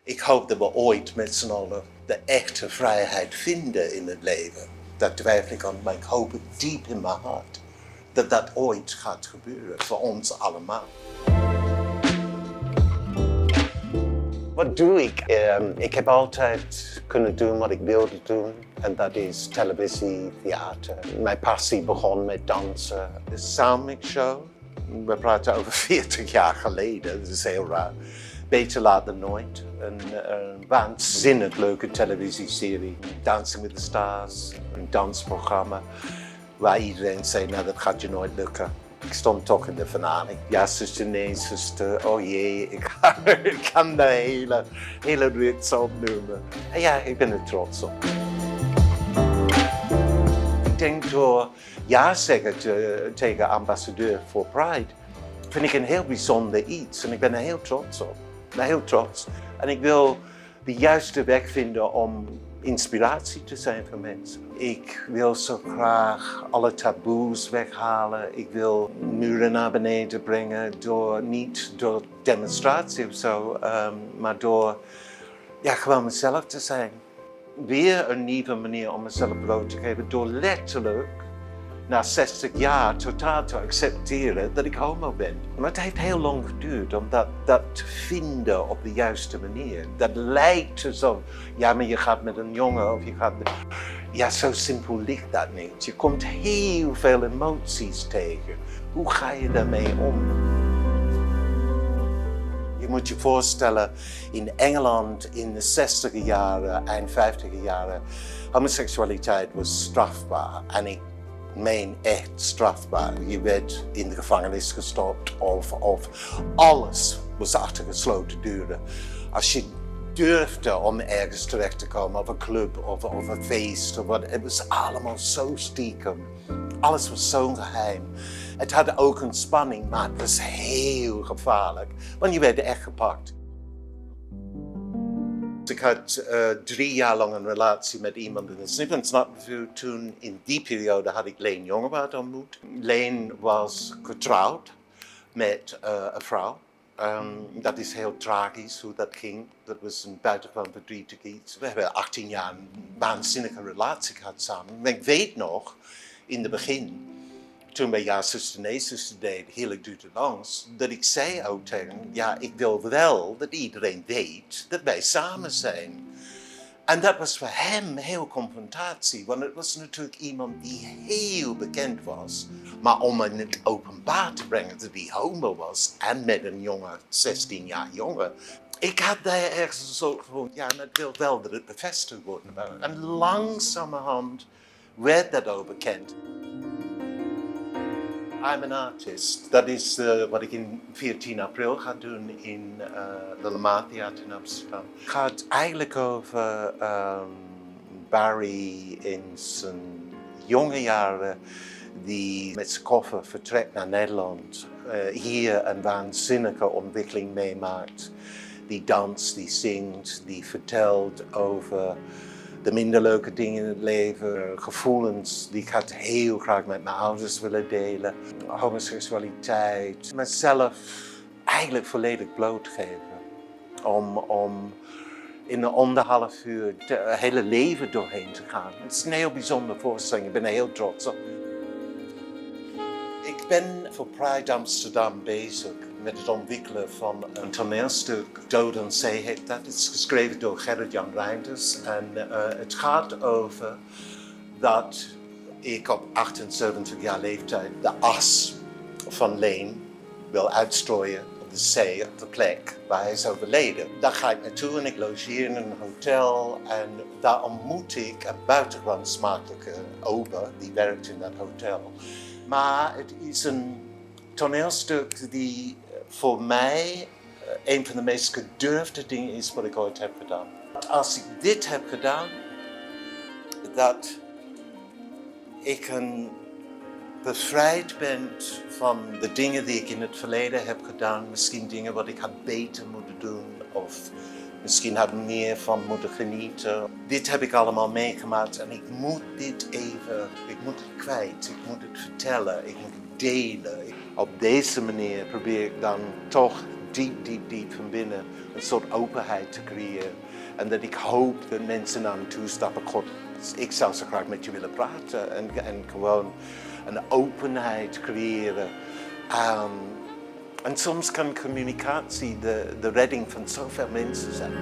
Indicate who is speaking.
Speaker 1: Ik hoop dat we ooit met z'n allen de echte vrijheid vinden in het leven. Daar twijfel ik aan, maar ik hoop het diep in mijn hart dat dat ooit gaat gebeuren voor ons allemaal. Wat doe ik? Ik heb altijd kunnen doen wat ik wilde doen. En dat is televisie, theater. Mijn passie begon met dansen. De Soundmix Show. We praten over 40 jaar geleden. Dat is heel raar. Beter laat dan nooit. Een waanzinnig leuke televisieserie. Dancing with the Stars. Een dansprogramma. Waar iedereen zei, nou dat gaat je nooit lukken. Ik stond toch in de finale. Ja, zuster, nee, zuster. Oh jee, ik kan de hele rits opnoemen. En ja, ik ben er trots op. Ik denk door ja zeggen tegen ambassadeur voor Pride, vind ik een heel bijzonder iets. En ik ben er heel trots op. Heel trots. En ik wil de juiste weg vinden om inspiratie te zijn voor mensen. Ik wil zo graag alle taboes weghalen. Ik wil muren naar beneden brengen, niet door demonstratie of zo, maar door gewoon mezelf te zijn. Weer een nieuwe manier om mezelf bloot te geven, door letterlijk na 60 jaar totaal te accepteren dat ik homo ben. Maar het heeft heel lang geduurd om dat te vinden op de juiste manier. Dat lijkt alsof, ja, maar je gaat met een jongen of je gaat met... Ja, zo simpel ligt dat niet. Je komt heel veel emoties tegen. Hoe ga je daarmee om? Je moet je voorstellen, in Engeland in de 60 jaren, eind 50 jaren, homoseksualiteit was strafbaar. En ik meen echt strafbaar. Je werd in de gevangenis gestopt of alles was achter gesloten deuren. Als je durfde om ergens terecht te komen, of een club of een feest, of wat, het was allemaal zo stiekem. Alles was zo geheim. Het had ook een spanning, maar het was heel gevaarlijk, want je werd echt gepakt. Ik had 3 jaar lang een relatie met iemand in de Snip. Toen in die periode had ik Leen Jongewaard ontmoet. Leen was getrouwd met een vrouw. Dat is heel tragisch hoe dat ging. Dat was een buitengewoon verdrietig iets. We hebben 18 jaar een waanzinnige relatie gehad samen. Maar ik weet nog, in het begin, toen wij ja, zuster, nee, zuster deden, heel duurde langs, dat ik zei ook tegen hem, ja, ik wil wel dat iedereen weet dat wij samen zijn. En dat was voor hem heel confrontatie, want het was natuurlijk iemand die heel bekend was. Maar om in het openbaar te brengen dat hij homo was en met een jongen, 16 jaar jonger. Ik had daar ergens een soort van, ja, maar ik wil wel dat het bevestigd wordt. En langzamerhand werd dat ook bekend. I'm an artist. Dat is wat ik in 14 april ga doen in de Theater in Amsterdam. Het gaat eigenlijk over Barrie in zijn jonge jaren die met zijn koffer vertrekt naar Nederland. Hier een waanzinnige ontwikkeling meemaakt. Die danst, die zingt, die vertelt over de minder leuke dingen in het leven, gevoelens die ik had heel graag met mijn ouders willen delen. Homoseksualiteit, mezelf eigenlijk volledig blootgeven. Om in een 1,5 uur het hele leven doorheen te gaan. Het is een heel bijzondere voorstelling, ik ben er heel trots op. Ik ben voor Pride Amsterdam bezig met het ontwikkelen van een toneelstuk. Dood aan Zee heet dat. Het is geschreven door Gerrit-Jan Reinders. En het gaat over dat ik op 78 jaar leeftijd de as van Leen wil uitstrooien op de zee, op de plek waar hij is overleden. Daar ga ik naartoe en ik logeer in een hotel. En daar ontmoet ik een buitengewoon smakelijke ober die werkt in dat hotel. Maar het is een toneelstuk die voor mij een van de meest gedurfde dingen is wat ik ooit heb gedaan. Als ik dit heb gedaan, dat ik bevrijd ben van de dingen die ik in het verleden heb gedaan. Misschien dingen wat ik had beter moeten doen of misschien had ik meer van moeten genieten. Dit heb ik allemaal meegemaakt en ik moet dit even, ik moet het kwijt, ik moet het vertellen, ik moet het delen. Op deze manier probeer ik dan toch diep van binnen een soort openheid te creëren. En dat ik hoop dat mensen naar me toe stappen. God, ik zou zo graag met je willen praten. En gewoon een openheid creëren. En soms kan communicatie de redding van zoveel mensen zijn.